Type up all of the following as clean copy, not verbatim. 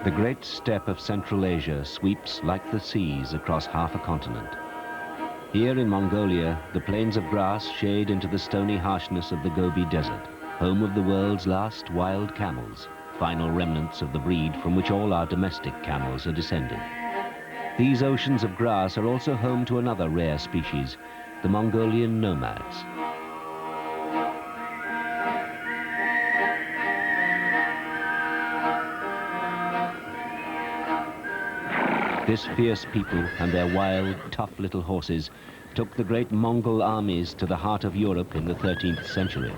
The great steppe of Central Asia sweeps like the seas across half a continent. Here in Mongolia, the plains of grass shade into the stony harshness of the Gobi Desert, home of the world's last wild camels, final remnants of the breed from which all our domestic camels are descended. These oceans of grass are also home to another rare species, the Mongolian nomads. This fierce people and their wild, tough little horses took the great Mongol armies to the heart of Europe in the 13th century.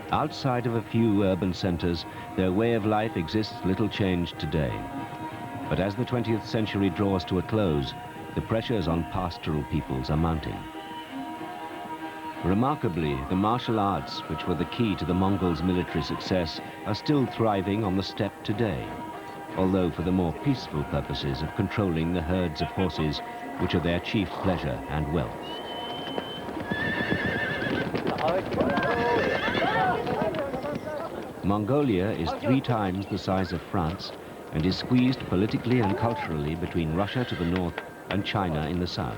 Outside of a few urban centers, their way of life exists little changed today. But as the 20th century draws to a close, the pressures on pastoral peoples are mounting. Remarkably, the martial arts, which were the key to the Mongols' military success, are still thriving on the steppe today, although for the more peaceful purposes of controlling the herds of horses, which are their chief pleasure and wealth. Mongolia is 3 times the size of France and is squeezed politically and culturally between Russia to the north and China in the south.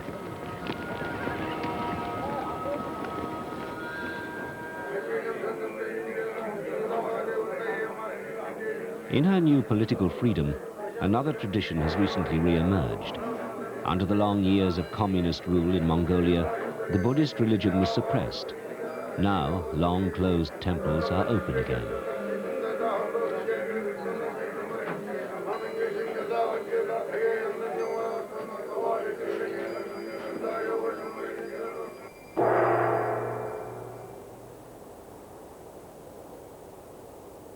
In her new political freedom, another tradition has recently re-emerged. Under the long years of communist rule in Mongolia, the Buddhist religion was suppressed. Now, long-closed temples are open again.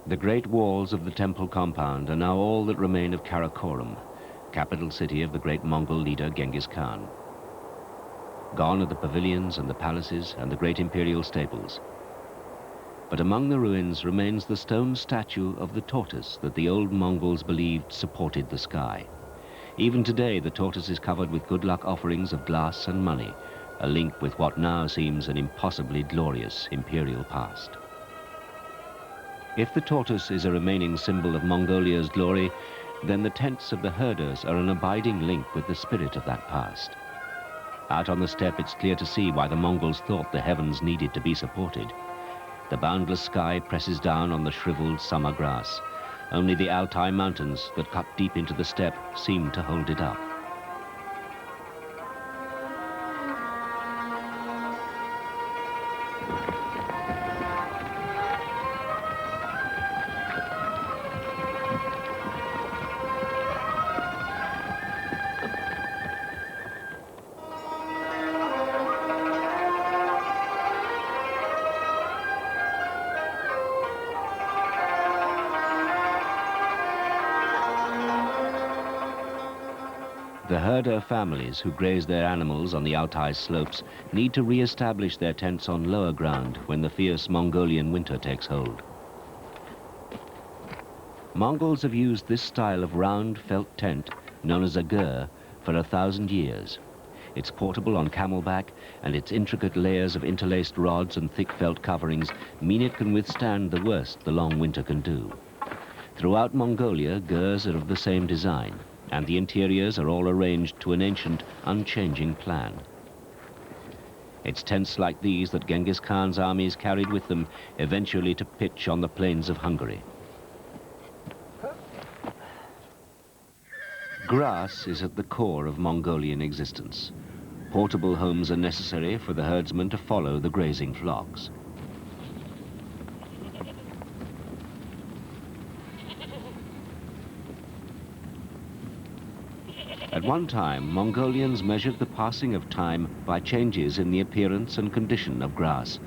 The great walls of the temple compound are now all that remain of Karakorum, capital city of the great Mongol leader Genghis Khan. Gone are the pavilions and the palaces and the great imperial stables. But among the ruins remains the stone statue of the tortoise that the old Mongols believed supported the sky. Even today, the tortoise is covered with good luck offerings of glass and money, a link with what now seems an impossibly glorious imperial past. If the tortoise is a remaining symbol of Mongolia's glory, then the tents of the herders are an abiding link with the spirit of that past. Out on the steppe, it's clear to see why the Mongols thought the heavens needed to be supported. The boundless sky presses down on the shriveled summer grass. Only the Altai mountains that cut deep into the steppe seem to hold it up. The herder families who graze their animals on the Altai slopes need to re-establish their tents on lower ground when the fierce Mongolian winter takes hold. Mongols have used this style of round felt tent, known as a gur, for 1,000 years. It's portable on camelback, and its intricate layers of interlaced rods and thick felt coverings mean it can withstand the worst the long winter can do. Throughout Mongolia, gurs are of the same design, and the interiors are all arranged to an ancient, unchanging plan. It's tents like these that Genghis Khan's armies carried with them, eventually to pitch on the plains of Hungary. Grass is at the core of Mongolian existence. Portable homes are necessary for the herdsmen to follow the grazing flocks. At one time, Mongolians measured the passing of time by changes in the appearance and condition of grass,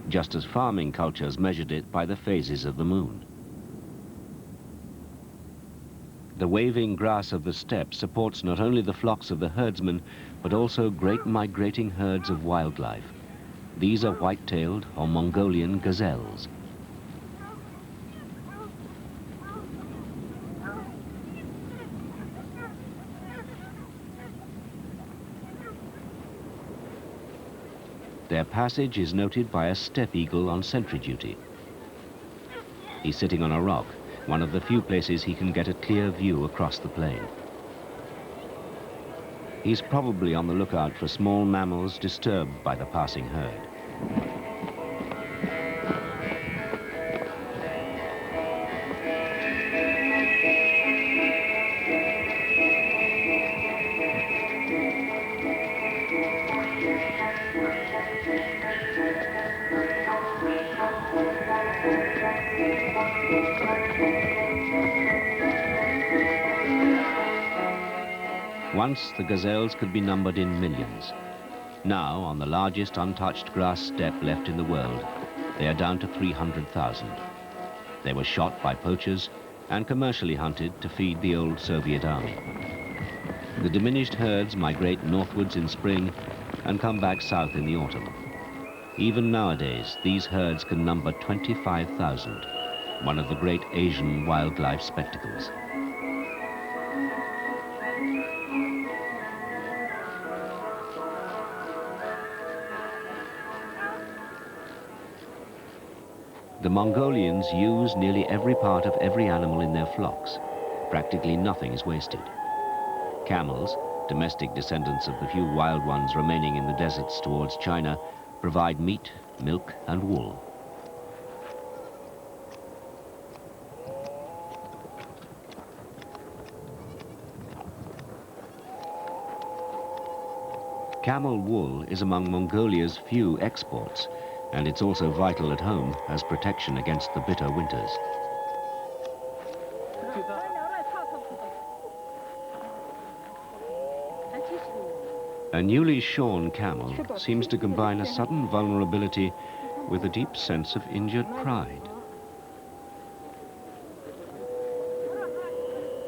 just as farming cultures measured it by the phases of the moon. The waving grass of the steppe supports not only the flocks of the herdsmen, but also great migrating herds of wildlife. These are white-tailed or Mongolian gazelles. Their passage is noted by a steppe eagle on sentry duty. He's sitting on a rock, one of the few places he can get a clear view across the plain. He's probably on the lookout for small mammals disturbed by the passing herd. Once, the gazelles could be numbered in millions. Now, on the largest untouched grass steppe left in the world, they are down to 300,000. They were shot by poachers and commercially hunted to feed the old Soviet army. The diminished herds migrate northwards in spring and come back south in the autumn. Even nowadays, these herds can number 25,000, one of the great Asian wildlife spectacles. The Mongolians use nearly every part of every animal in their flocks. Practically nothing is wasted. Camels, domestic descendants of the few wild ones remaining in the deserts towards China, provide meat, milk, and wool. Camel wool is among Mongolia's few exports, and it's also vital at home as protection against the bitter winters. A newly shorn camel seems to combine a sudden vulnerability with a deep sense of injured pride.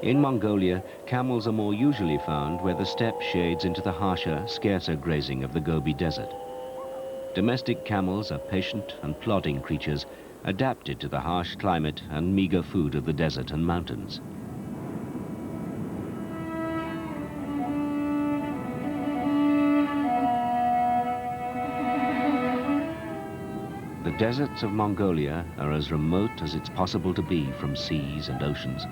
In Mongolia, camels are more usually found where the steppe shades into the harsher, scarcer grazing of the Gobi Desert. Domestic camels are patient and plodding creatures, adapted to the harsh climate and meager food of the desert and mountains. The deserts of Mongolia are as remote as it's possible to be from seas and oceans.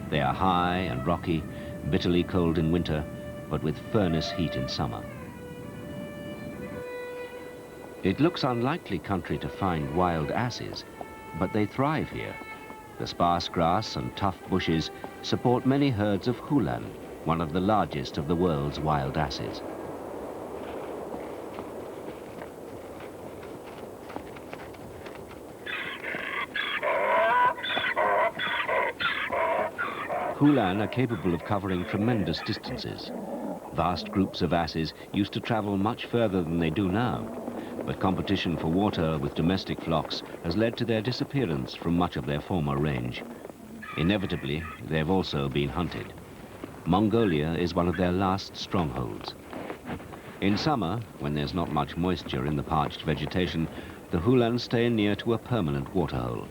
They are high and rocky, bitterly cold in winter, but with furnace heat in summer. It looks unlikely country to find wild asses, but they thrive here. The sparse grass and tough bushes support many herds of hulan, one of the largest of the world's wild asses. Hulan are capable of covering tremendous distances. Vast groups of asses used to travel much further than they do now, but competition for water with domestic flocks has led to their disappearance from much of their former range. Inevitably, they have also been hunted. Mongolia is one of their last strongholds. In summer, when there's not much moisture in the parched vegetation, the hulan stay near to a permanent waterhole.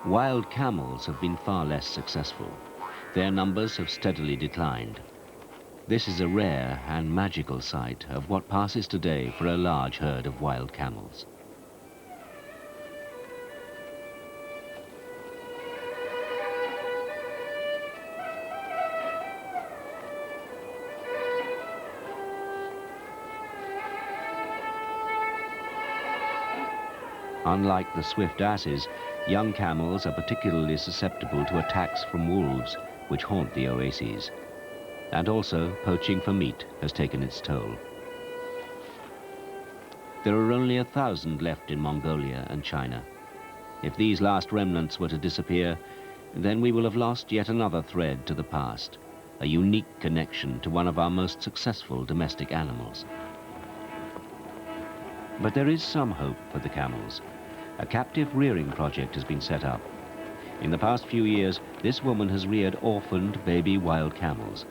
Wild camels have been far less successful. Their numbers have steadily declined. This is a rare and magical sight of what passes today for a large herd of wild camels. Unlike the swift asses, young camels are particularly susceptible to attacks from wolves, which haunt the oases. And also, poaching for meat has taken its toll. There are only 1,000 left in Mongolia and China. If these last remnants were to disappear, then we will have lost yet another thread to the past, a unique connection to one of our most successful domestic animals. But there is some hope for the camels. A captive rearing project has been set up. In the past few years, this woman has reared orphaned baby wild camels.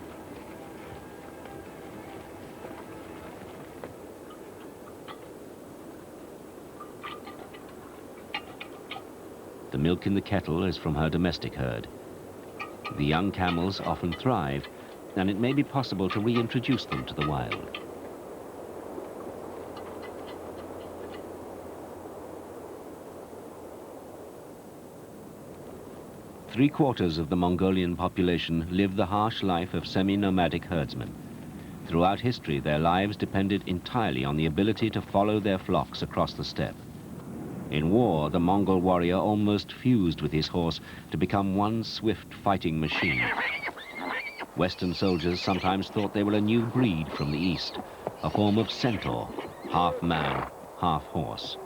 The milk in the kettle is from her domestic herd. The young camels often thrive, and it may be possible to reintroduce them to the wild. Three-quarters of the Mongolian population live the harsh life of semi-nomadic herdsmen. Throughout history, their lives depended entirely on the ability to follow their flocks across the steppe. In war, the Mongol warrior almost fused with his horse to become one swift fighting machine. Western soldiers sometimes thought they were a new breed from the east, a form of centaur, half man, half horse.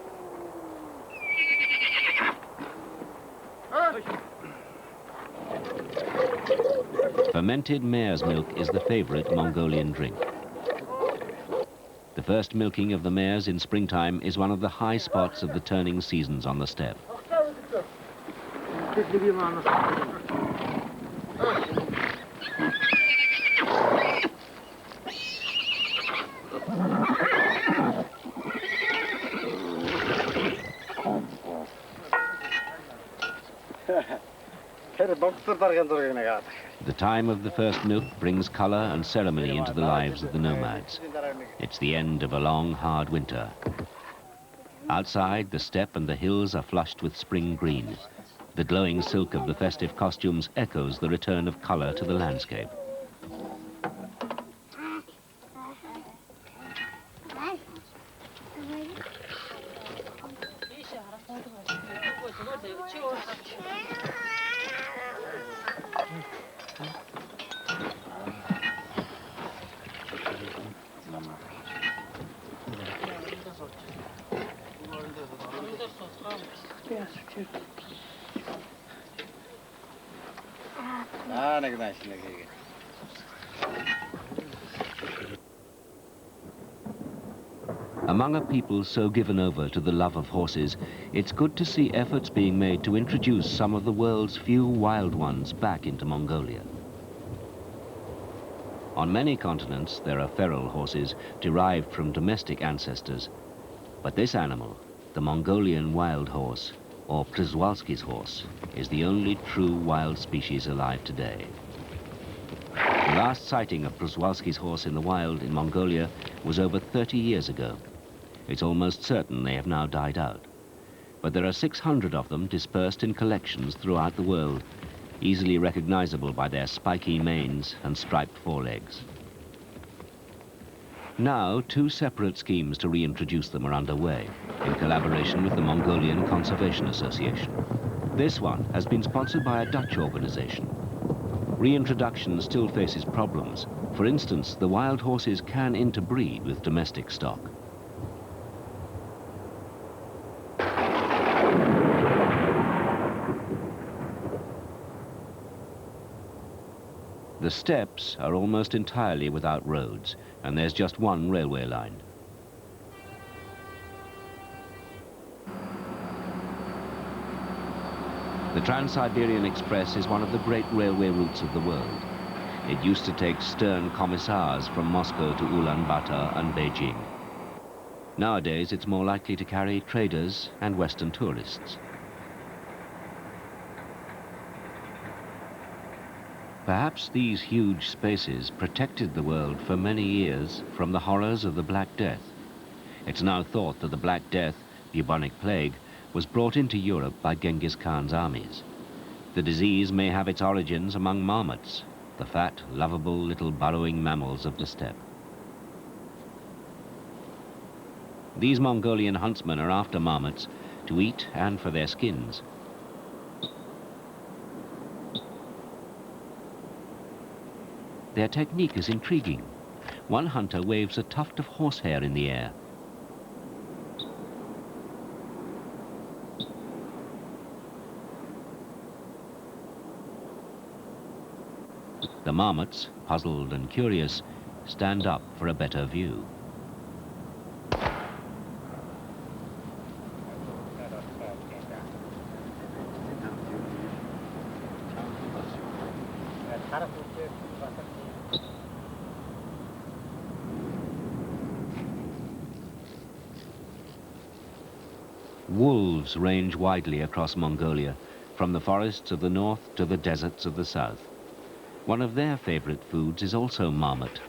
Fermented mare's milk is the favorite Mongolian drink. The first milking of the mares in springtime is one of the high spots of the turning seasons on the steppe. The time of the first milk brings color and ceremony into the lives of the nomads. It's the end of a long, hard winter. Outside, the steppe and the hills are flushed with spring green. The glowing silk of the festive costumes echoes the return of color to the landscape. Among a people so given over to the love of horses, it's good to see efforts being made to introduce some of the world's few wild ones back into Mongolia. On many continents, there are feral horses derived from domestic ancestors. But this animal, the Mongolian wild horse, or Przewalski's horse, is the only true wild species alive today. The last sighting of Przewalski's horse in the wild in Mongolia was over 30 years ago. It's almost certain they have now died out. But there are 600 of them dispersed in collections throughout the world, easily recognizable by their spiky manes and striped forelegs. Now, two separate schemes to reintroduce them are underway, in collaboration with the Mongolian Conservation Association. This one has been sponsored by a Dutch organization. Reintroduction still faces problems. For instance, the wild horses can interbreed with domestic stock. The steppes are almost entirely without roads, and there's just one railway line. The Trans-Siberian Express is one of the great railway routes of the world. It used to take stern commissars from Moscow to Ulaanbaatar and Beijing. Nowadays, it's more likely to carry traders and Western tourists. Perhaps these huge spaces protected the world for many years from the horrors of the Black Death. It's now thought that the Black Death, bubonic plague, was brought into Europe by Genghis Khan's armies. The disease may have its origins among marmots, the fat, lovable little burrowing mammals of the steppe. These Mongolian huntsmen are after marmots to eat and for their skins. Their technique is intriguing. One hunter waves a tuft of horsehair in the air. The marmots, puzzled and curious, stand up for a better view. Wolves range widely across Mongolia, from the forests of the north to the deserts of the south. One of their favorite foods is also marmot.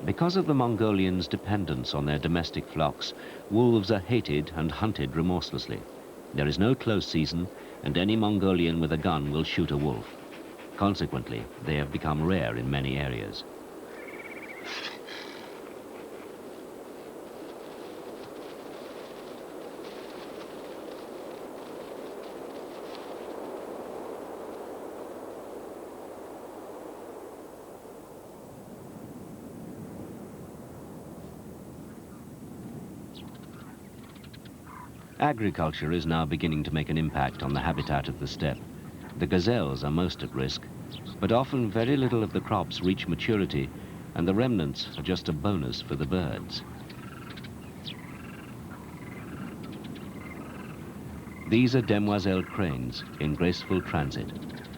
Because of the Mongolians' dependence on their domestic flocks, wolves are hated and hunted remorselessly. There is no close season, and any Mongolian with a gun will shoot a wolf. Consequently, they have become rare in many areas. Agriculture is now beginning to make an impact on the habitat of the steppe. The gazelles are most at risk, but often very little of the crops reach maturity, and the remnants are just a bonus for the birds. These are demoiselle cranes in graceful transit.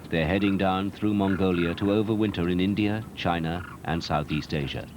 They're heading down through Mongolia to overwinter in India, China, and Southeast Asia.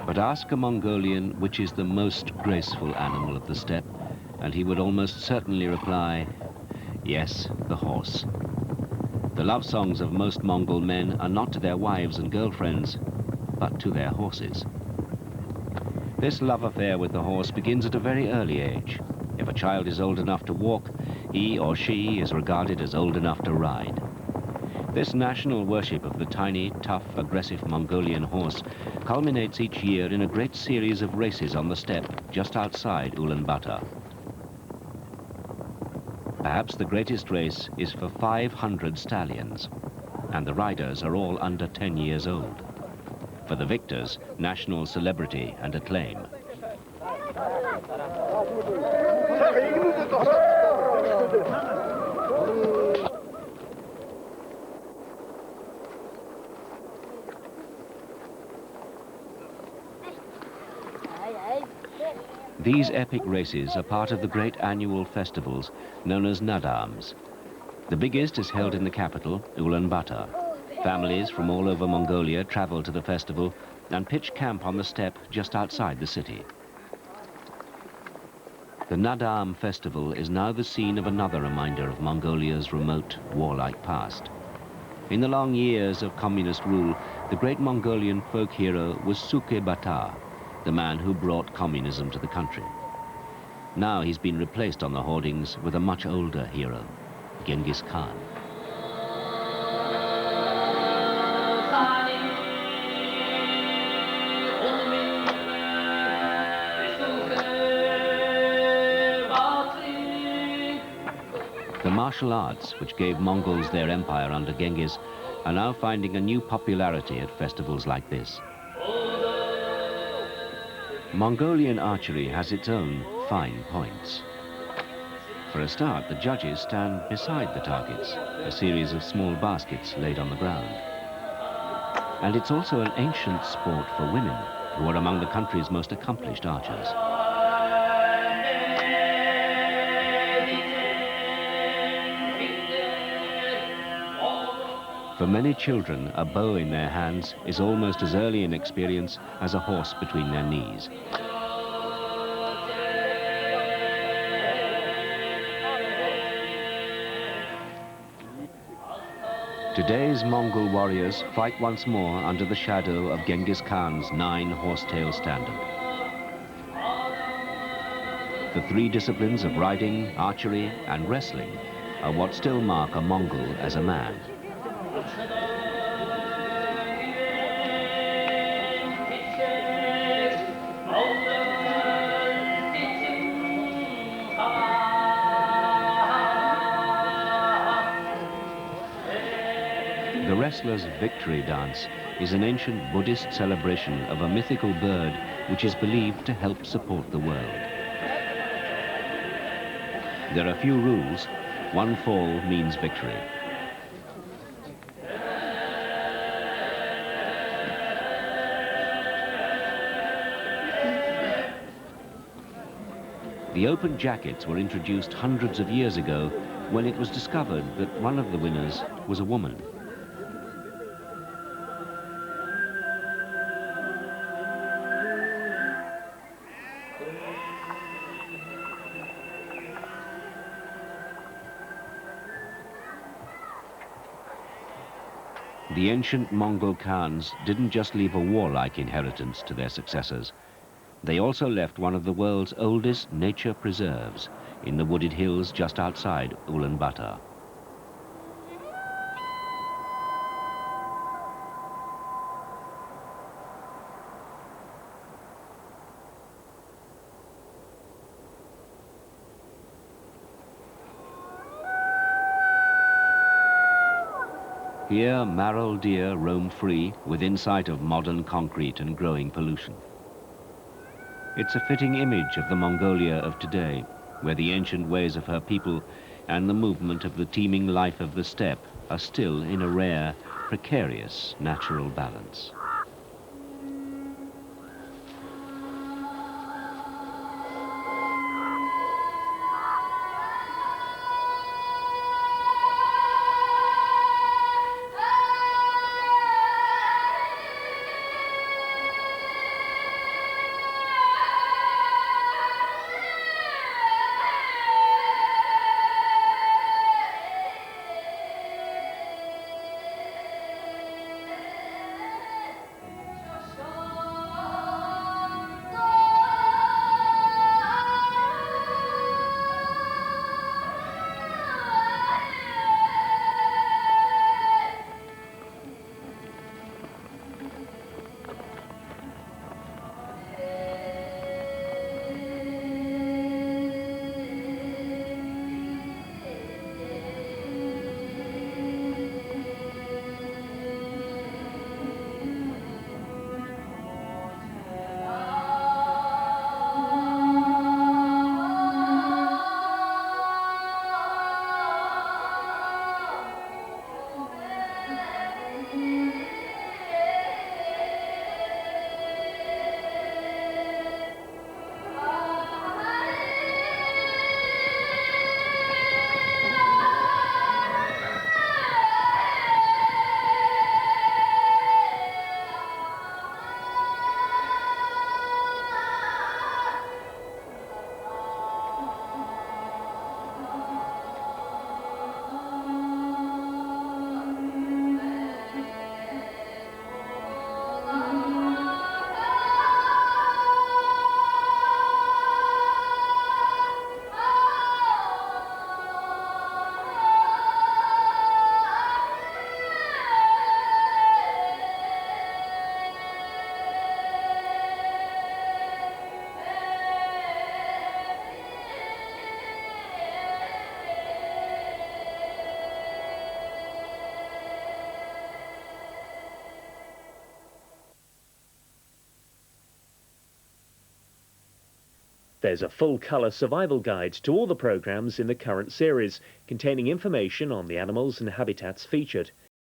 But ask a Mongolian which is the most graceful animal of the steppe, and he would almost certainly reply, yes, the horse. The love songs of most Mongol men are not to their wives and girlfriends, but to their horses. This love affair with the horse begins at a very early age. If a child is old enough to walk, he or she is regarded as old enough to ride. This national worship of the tiny, tough, aggressive Mongolian horse culminates each year in a great series of races on the steppe just outside Ulaanbaatar. Perhaps the greatest race is for 500 stallions, and the riders are all under 10 years old. For the victors, national celebrity and acclaim. These epic races are part of the great annual festivals known as Nadams. The biggest is held in the capital, Ulaanbaatar. Families from all over Mongolia travel to the festival and pitch camp on the steppe just outside the city. The Nadam festival is now the scene of another reminder of Mongolia's remote, warlike past. In the long years of communist rule, the great Mongolian folk hero was Suke Bata, the man who brought communism to the country. Now he's been replaced on the hoardings with a much older hero, Genghis Khan. The martial arts, which gave Mongols their empire under Genghis, are now finding a new popularity at festivals like this. Mongolian archery has its own fine points. For a start, the judges stand beside the targets, a series of small baskets laid on the ground. And it's also an ancient sport for women, who are among the country's most accomplished archers. For many children, a bow in their hands is almost as early an experience as a horse between their knees. Today's Mongol warriors fight once more under the shadow of Genghis Khan's 9-horsetail standard. The three disciplines of riding, archery, and wrestling are what still mark a Mongol as a man. The wrestler's victory dance is an ancient Buddhist celebration of a mythical bird which is believed to help support the world. There are few rules. One fall means victory. The open jackets were introduced hundreds of years ago when it was discovered that one of the winners was a woman. The ancient Mongol Khans didn't just leave a warlike inheritance to their successors. They also left one of the world's oldest nature preserves in the wooded hills just outside Ulaanbaatar. Here, marrow deer roam free within sight of modern concrete and growing pollution. It's a fitting image of the Mongolia of today, where the ancient ways of her people and the movement of the teeming life of the steppe are still in a rare, precarious natural balance. There's a full-colour survival guide to all the programmes in the current series, containing information on the animals and habitats featured.